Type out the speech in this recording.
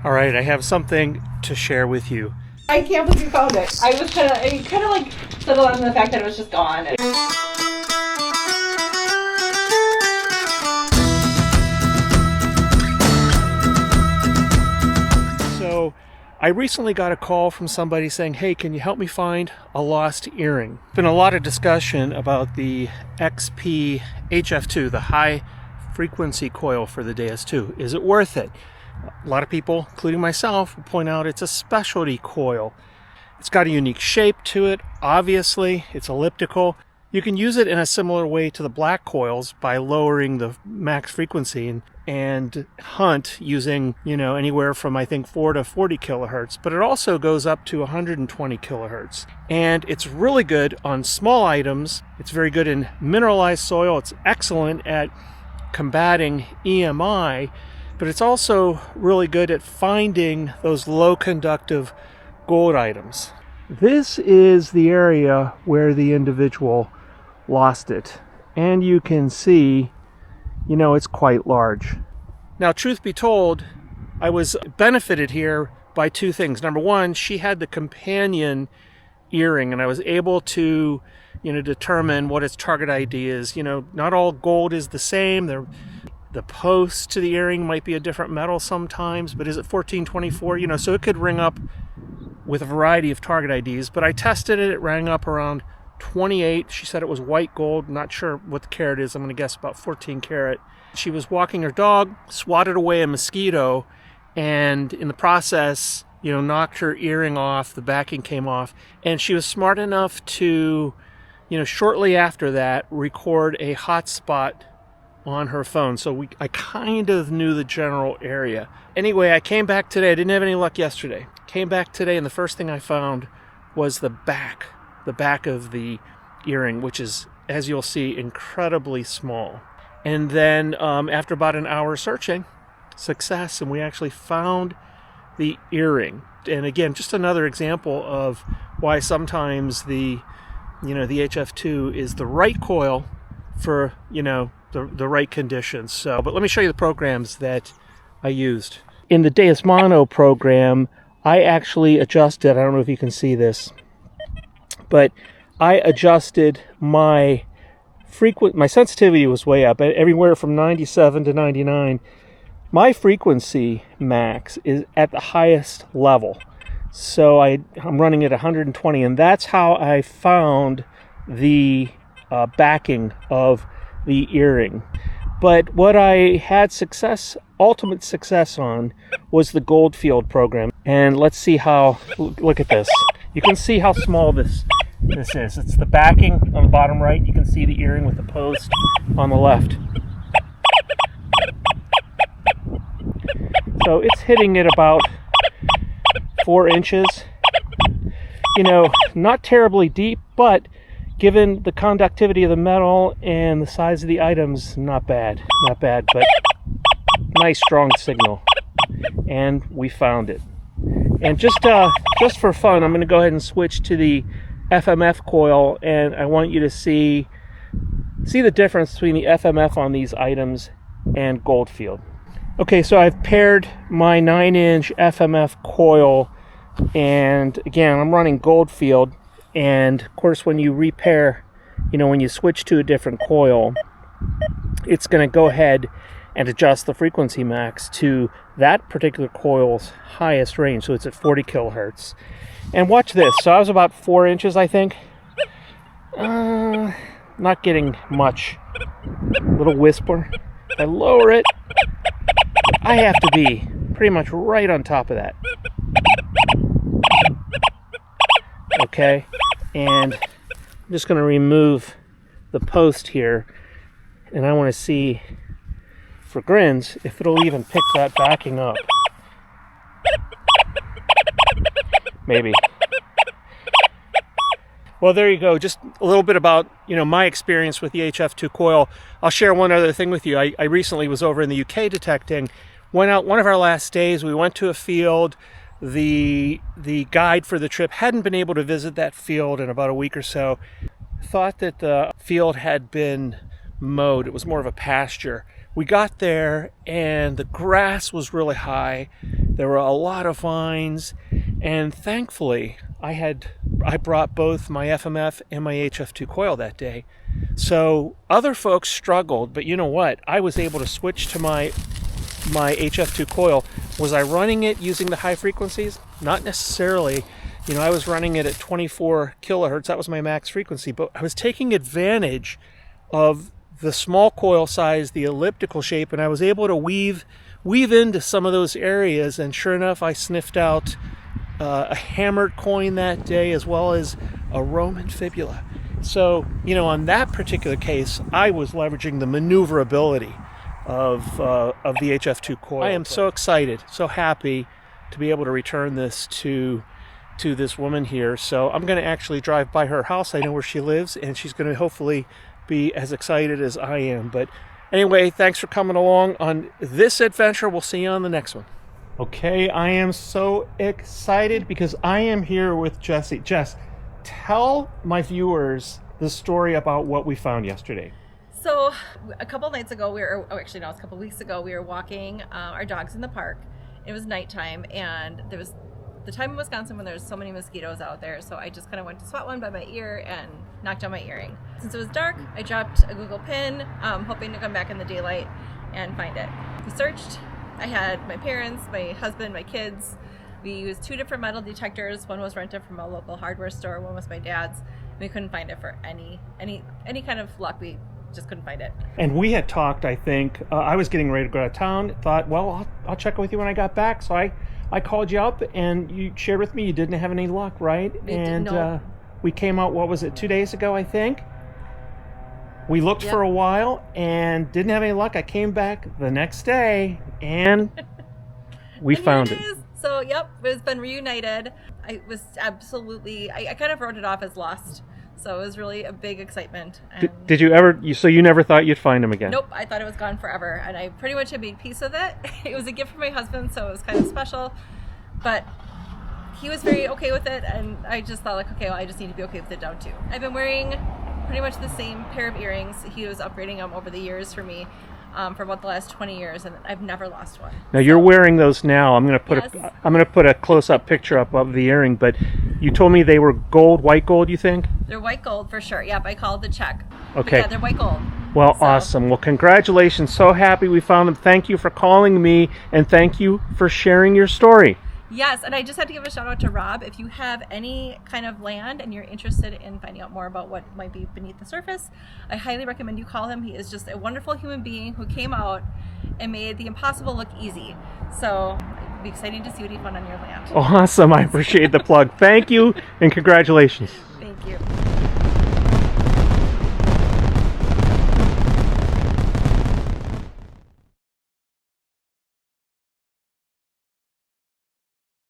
All right, I have something to share with you. I can't believe you found it. I was kind of like settled on the fact that it was just gone. So I recently got a call from somebody saying, hey, can you help me find a lost earring? Been a lot of discussion about the XP HF2, the high frequency coil for the DS2. Is it worth it? A lot of people, including myself, will point out it's a specialty coil. It's got a unique shape to it. Obviously, it's elliptical. You can use it in a similar way to the black coils by lowering the max frequency and hunt using, anywhere from I think 4 to 40 kilohertz, but it also goes up to 120 kilohertz. And it's really good on small items. It's very good in mineralized soil. It's excellent at combating EMI, but it's also really good at finding those low conductive gold items. This is the area where the individual lost it, and you can see, it's quite large. Now, truth be told, I was benefited here by two things. Number one, she had the companion earring, and I was able to, determine what its target ID is. Not all gold is the same. The post to the earring might be a different metal sometimes, but is it 1424? So it could ring up with a variety of target IDs, but I tested it. It rang up around 28. She said it was white gold. Not sure what the carat is. I'm going to guess about 14 karat. She was walking her dog, swatted away a mosquito, and in the process, knocked her earring off. The backing came off, and she was smart enough to, shortly after that, record a hotspot on her phone. So I kind of knew the general area. Anyway, I came back today. I didn't have any luck yesterday. Came back today, and the first thing I found was the back of the earring, which is, as you'll see, incredibly small. And then after about an hour searching, success, and we actually found the earring. And again, just another example of why sometimes the HF2 is the right coil for, the right conditions. So, but let me show you the programs that I used. In the Deus Mono program, I actually adjusted, I don't know if you can see this, but I adjusted my sensitivity was way up, everywhere from 97 to 99. My frequency max is at the highest level. So I'm running at 120, and that's how I found the backing of the earring. But what I had ultimate success on was the Goldfield program. And let's see look at this. You can see how small this is. It's the backing on the bottom right. You can see the earring with the post on the left. So it's hitting it about 4 inches. Not terribly deep, but given the conductivity of the metal and the size of the items, not bad, but nice strong signal. And we found it. And just for fun, I'm going to go ahead and switch to the FMF coil, and I want you to see the difference between the FMF on these items and Goldfield. Okay, so I've paired my 9-inch FMF coil, and again, I'm running Goldfield. And of course, when you repair, when you switch to a different coil, it's going to go ahead and adjust the frequency max to that particular coil's highest range. So it's at 40 kilohertz. And watch this. So I was about 4 inches, I think. Not getting much. Little whisper. If I lower it, I have to be pretty much right on top of that. Okay, and I'm just going to remove the post here, and I want to see, for grins, if it'll even pick that backing up. Maybe. Well, there you go. Just a little bit about, my experience with the HF2 coil. I'll share one other thing with you. I recently was over in the UK detecting. Went out one of our last days. We went to a field. The guide for the trip hadn't been able to visit that field in about a week or so. Thought that the field had been mowed. It was more of a pasture. we got there and the grass was really high. There were a lot of vines, and thankfully I brought both my FMF and my HF2 coil that day. So other folks struggled, but you know what? I was able to switch to my HF2 coil. Was I running it using the high frequencies? Not necessarily. You know, I was running it at 24 kilohertz. That was my max frequency, but I was taking advantage of the small coil size, the elliptical shape, and I was able to weave into some of those areas. And sure enough, I sniffed out a hammered coin that day, as well as a Roman fibula. So, you know, on that particular case, I was leveraging the maneuverability of the HF2 coil. I am so excited, so happy to be able to return this to this woman here. So I'm going to actually drive by her house. I know where she lives, and she's going to hopefully be as excited as I am. But anyway, thanks for coming along on this adventure. We'll see you on the next one. Okay, I am so excited because I am here with Jessy. Jess, tell my viewers the story about what we found yesterday. So a couple nights ago, it's a couple weeks ago, we were walking our dogs in the park. It was nighttime, and there was the time in Wisconsin when there's so many mosquitoes out there, so I just kind of went to swat one by my ear and knocked out my earring. Since it was dark, I dropped a Google pin, hoping to come back in the daylight and find it. We searched. I had my parents, my husband, my kids. We used 2 different metal detectors. One was rented from a local hardware store. One was my dad's. We couldn't find it for any kind of luck. We just couldn't find it. And we had talked, I think, I was getting ready to go out of town, thought, well, I'll check with you when I got back. So I called you up and you shared with me you didn't have any luck, right? We came out, what was it, 2 days ago, I think? We looked for a while and didn't have any luck. I came back the next day and we found it. So, yep, it's been reunited. I was absolutely, I kind of wrote it off as lost. So it was really a big excitement. Did you ever, so you never thought you'd find him again? Nope, I thought it was gone forever. And I pretty much had made peace with it. It was a gift from my husband, so it was kind of special. But he was very okay with it, and I just thought, like, okay, well, I just need to be okay with it down too. I've been wearing pretty much the same pair of earrings. He was upgrading them over the years for me. For about the last 20 years, and I've never lost one. Now you're wearing those now. I'm going to put a close-up picture up of the earring. But you told me they were gold, white gold. You think? They're white gold for sure. Yep, I called the check. Okay. Yeah, they're white gold. Well, awesome. Well, congratulations. So happy we found them. Thank you for calling me, and thank you for sharing your story. Yes, and I just had to give a shout out to Rob. If you have any kind of land and you're interested in finding out more about what might be beneath the surface, I highly recommend you call him. He is just a wonderful human being who came out and made the impossible look easy. So it'd be exciting to see what he found on your land. Awesome. I appreciate the plug. Thank you, and congratulations.